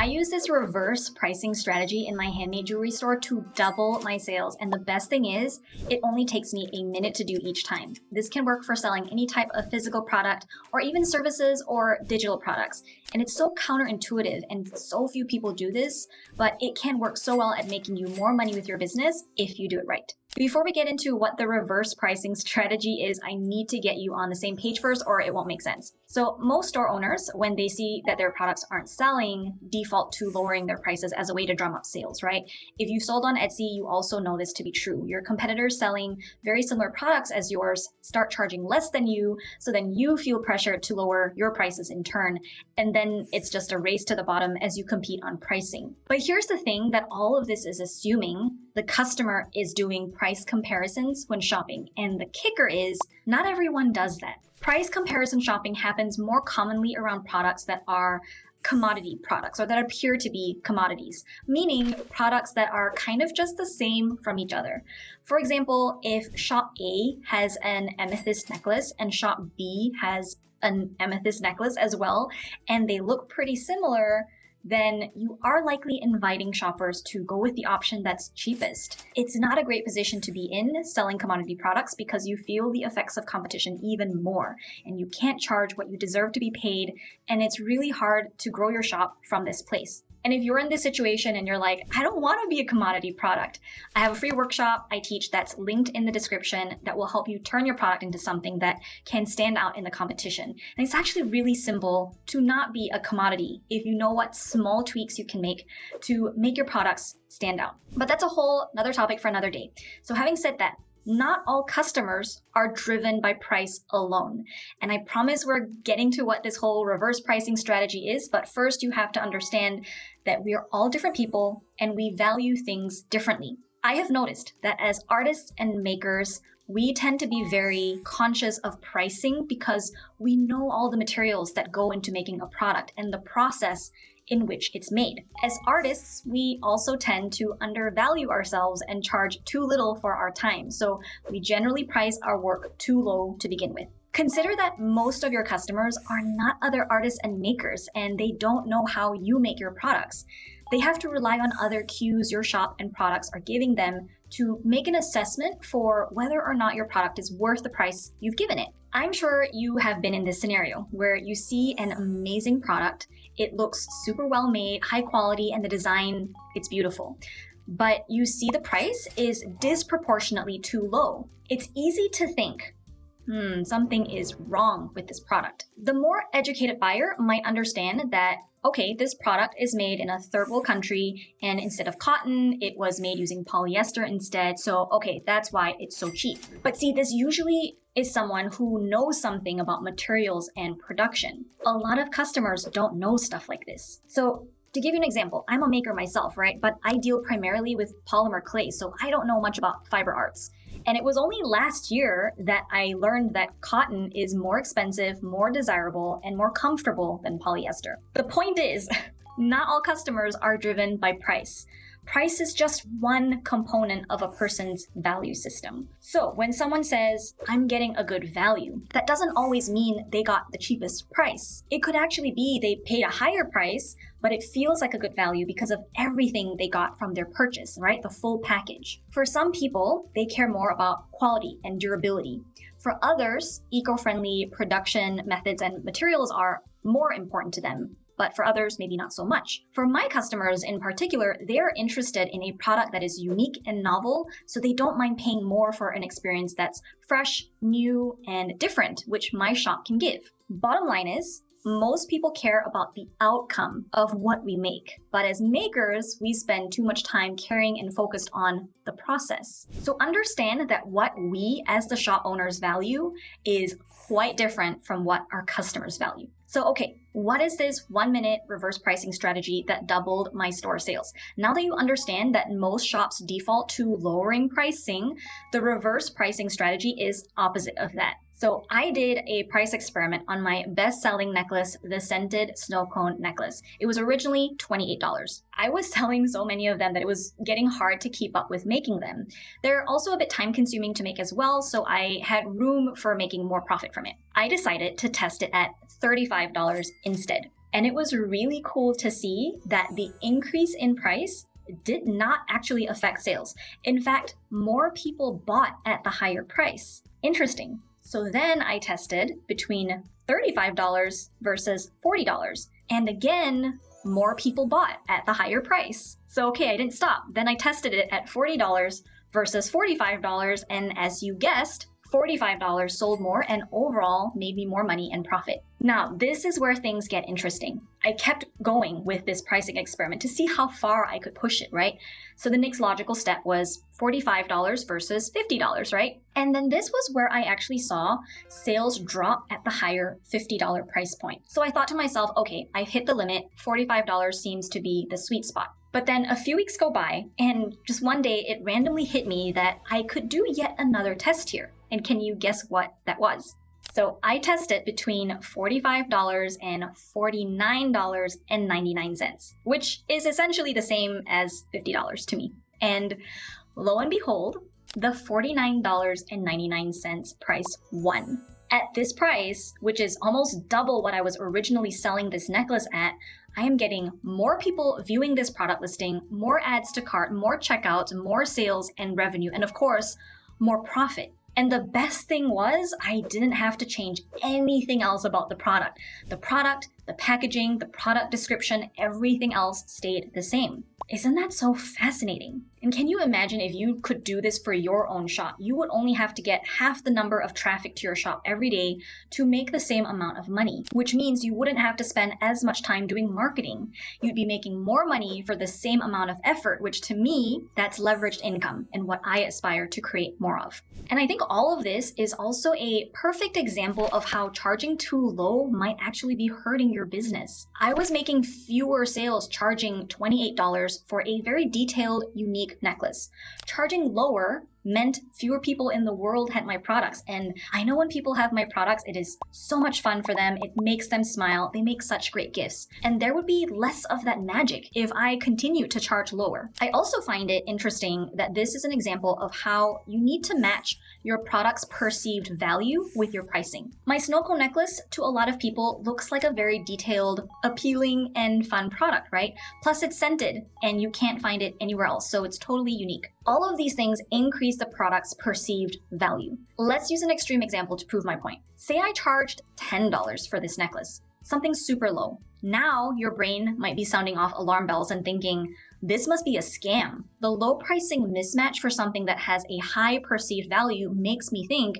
I use this reverse pricing strategy in my handmade jewelry store to double my sales. And the best thing is, it only takes me a minute to do each time. This can work for selling any type of physical product or even services or digital products. And it's so counterintuitive and so few people do this, but it can work so well at making you more money with your business if you do it right. Before we get into what the reverse pricing strategy is, I need to get you on the same page first or it won't make sense. So most store owners, when they see that their products aren't selling, default to lowering their prices as a way to drum up sales, right? If you sold on Etsy, you also know this to be true. Your competitors selling very similar products as yours start charging less than you, so then you feel pressure to lower your prices in turn. And then it's just a race to the bottom as you compete on pricing. But here's the thing that all of this is assuming the customer is doing price comparisons when shopping. And the kicker is, not everyone does that. Price comparison shopping happens more commonly around products that are commodity products or that appear to be commodities, meaning products that are kind of just the same from each other. For example, if shop A has an amethyst necklace and shop B has an amethyst necklace as well, and they look pretty similar, then you are likely inviting shoppers to go with the option that's cheapest. It's not a great position to be in selling commodity products because you feel the effects of competition even more, and you can't charge what you deserve to be paid, and it's really hard to grow your shop from this place. And if you're in this situation and you're like, I don't want to be a commodity product, I have a free workshop I teach that's linked in the description that will help you turn your product into something that can stand out in the competition. And it's actually really simple to not be a commodity if you know what small tweaks you can make to make your products stand out. But that's a whole another topic for another day. So having said that, not all customers are driven by price alone. And I promise we're getting to what this whole reverse pricing strategy is, but first you have to understand that we are all different people and we value things differently. I have noticed that as artists and makers, we tend to be very conscious of pricing because we know all the materials that go into making a product and the process in which it's made. As artists, we also tend to undervalue ourselves and charge too little for our time. So we generally price our work too low to begin with. Consider that most of your customers are not other artists and makers, and they don't know how you make your products. They have to rely on other cues your shop and products are giving them to make an assessment for whether or not your product is worth the price you've given it. I'm sure you have been in this scenario where you see an amazing product, it looks super well made, high quality, and the design, it's beautiful. But you see the price is disproportionately too low. It's easy to think, something is wrong with this product. The more educated buyer might understand that, okay, this product is made in a third world country, and instead of cotton, it was made using polyester instead. So, okay, that's why it's so cheap. But see, this usually is someone who knows something about materials and production. A lot of customers don't know stuff like this. So, to give you an example, I'm a maker myself, right? But I deal primarily with polymer clay, so I don't know much about fiber arts. And it was only last year that I learned that cotton is more expensive, more desirable, and more comfortable than polyester. The point is, not all customers are driven by price. Price is just one component of a person's value system. So when someone says, I'm getting a good value, that doesn't always mean they got the cheapest price. It could actually be they paid a higher price, but it feels like a good value because of everything they got from their purchase, right? The full package. For some people, they care more about quality and durability. For others, eco-friendly production methods and materials are more important to them. But for others, maybe not so much. For my customers in particular, they're interested in a product that is unique and novel, so they don't mind paying more for an experience that's fresh, new, and different, which my shop can give. Bottom line is, most people care about the outcome of what we make. But as makers, we spend too much time caring and focused on the process. So understand that what we as the shop owners value is quite different from what our customers value. So, okay, what is this 1-minute reverse pricing strategy that doubled my store sales? Now that you understand that most shops default to lowering pricing, the reverse pricing strategy is opposite of that. So I did a price experiment on my best-selling necklace, the Scented Snow Cone necklace. It was originally $28. I was selling so many of them that it was getting hard to keep up with making them. They're also a bit time-consuming to make as well, so I had room for making more profit from it. I decided to test it at $35 instead. And it was really cool to see that the increase in price did not actually affect sales. In fact, more people bought at the higher price. Interesting. So then I tested between $35 versus $40. And again, more people bought at the higher price. So okay, I didn't stop. Then I tested it at $40 versus $45. And as you guessed, $45 sold more and overall made me more money and profit. Now, this is where things get interesting. I kept going with this pricing experiment to see how far I could push it, right? So the next logical step was $45 versus $50, right? And then this was where I actually saw sales drop at the higher $50 price point. So I thought to myself, okay, I've hit the limit. $45 seems to be the sweet spot. But then a few weeks go by, and just one day it randomly hit me that I could do yet another test here. And can you guess what that was? So I tested between $45 and $49.99, which is essentially the same as $50 to me. And lo and behold, the $49.99 price won. At this price, which is almost double what I was originally selling this necklace at, I am getting more people viewing this product listing, more adds to cart, more checkouts, more sales and revenue, and of course, more profit. And the best thing was I didn't have to change anything else about the product. The product, the packaging, the product description, everything else stayed the same. Isn't that so fascinating? And can you imagine if you could do this for your own shop? You would only have to get half the number of traffic to your shop every day to make the same amount of money, which means you wouldn't have to spend as much time doing marketing. You'd be making more money for the same amount of effort, which to me, that's leveraged income and what I aspire to create more of. And I think all of this is also a perfect example of how charging too low might actually be hurting your business. I was making fewer sales charging $28 for a very detailed, unique necklace. Charging lower meant fewer people in the world had my products. And I know when people have my products, it is so much fun for them. It makes them smile. They make such great gifts. And there would be less of that magic if I continue to charge lower. I also find it interesting that this is an example of how you need to match your product's perceived value with your pricing. My snorkel necklace, to a lot of people, looks like a very detailed, appealing, and fun product, right? Plus it's scented and you can't find it anywhere else, so it's totally unique. All of these things increase the product's perceived value. Let's use an extreme example to prove my point. Say I charged $10 for this necklace, something super low. Now your brain might be sounding off alarm bells and thinking, this must be a scam. The low pricing mismatch for something that has a high perceived value makes me think,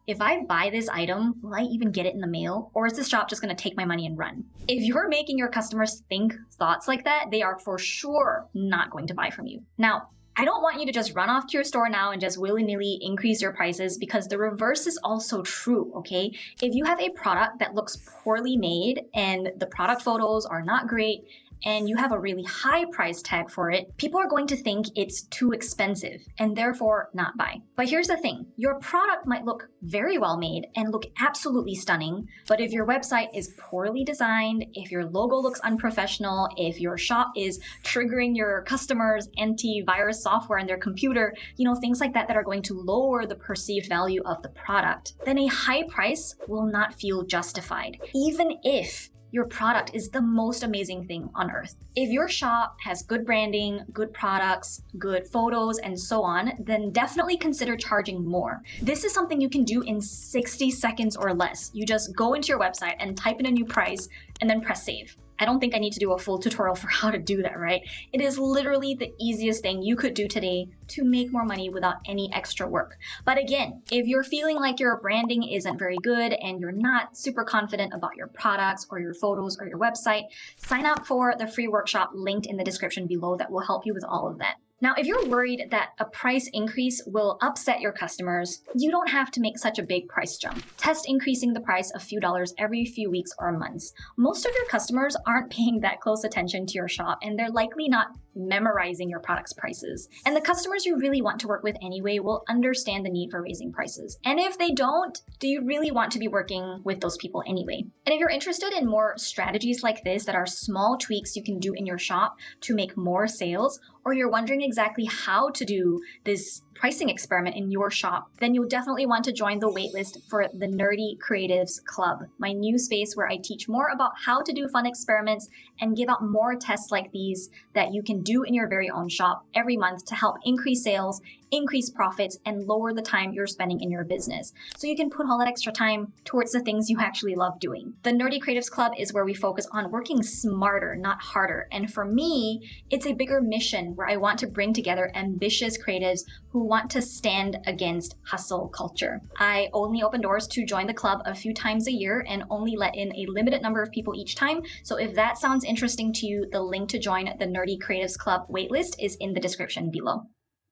if I buy this item, will I even get it in the mail? Or is this shop just gonna take my money and run? If you're making your customers think thoughts like that, they are for sure not going to buy from you. Now, I don't want you to just run off to your store now and just willy-nilly increase your prices, because the reverse is also true, okay? If you have a product that looks poorly made and the product photos are not great, and you have a really high price tag for it, people are going to think it's too expensive and therefore not buy. But here's the thing, your product might look very well made and look absolutely stunning, but if your website is poorly designed, if your logo looks unprofessional, if your shop is triggering your customers' antivirus software in their computer, things like that that are going to lower the perceived value of the product, then a high price will not feel justified, even if your product is the most amazing thing on earth. If your shop has good branding, good products, good photos, and so on, then definitely consider charging more. This is something you can do in 60 seconds or less. You just go into your website and type in a new price and then press save. I don't think I need to do a full tutorial for how to do that, right? It is literally the easiest thing you could do today to make more money without any extra work. But again, if you're feeling like your branding isn't very good and you're not super confident about your products or your photos or your website, sign up for the free workshop linked in the description below that will help you with all of that. Now, if you're worried that a price increase will upset your customers, you don't have to make such a big price jump. Test increasing the price a few dollars every few weeks or months. Most of your customers aren't paying that close attention to your shop, and they're likely not memorizing your product's prices. And the customers you really want to work with anyway will understand the need for raising prices. And if they don't, do you really want to be working with those people anyway? And if you're interested in more strategies like this that are small tweaks you can do in your shop to make more sales, or you're wondering exactly how to do this pricing experiment in your shop, then you'll definitely want to join the waitlist for the Nerdy Creatives Club, my new space where I teach more about how to do fun experiments and give out more tests like these that you can do in your very own shop every month to help increase sales, increase profits, and lower the time you're spending in your business. So you can put all that extra time towards the things you actually love doing. The Nerdy Creatives Club is where we focus on working smarter, not harder. And for me, it's a bigger mission where I want to bring together ambitious creatives who want to stand against hustle culture. I only open doors to join the club a few times a year and only let in a limited number of people each time. So if that sounds interesting to you, the link to join the Nerdy Creatives Club waitlist is in the description below.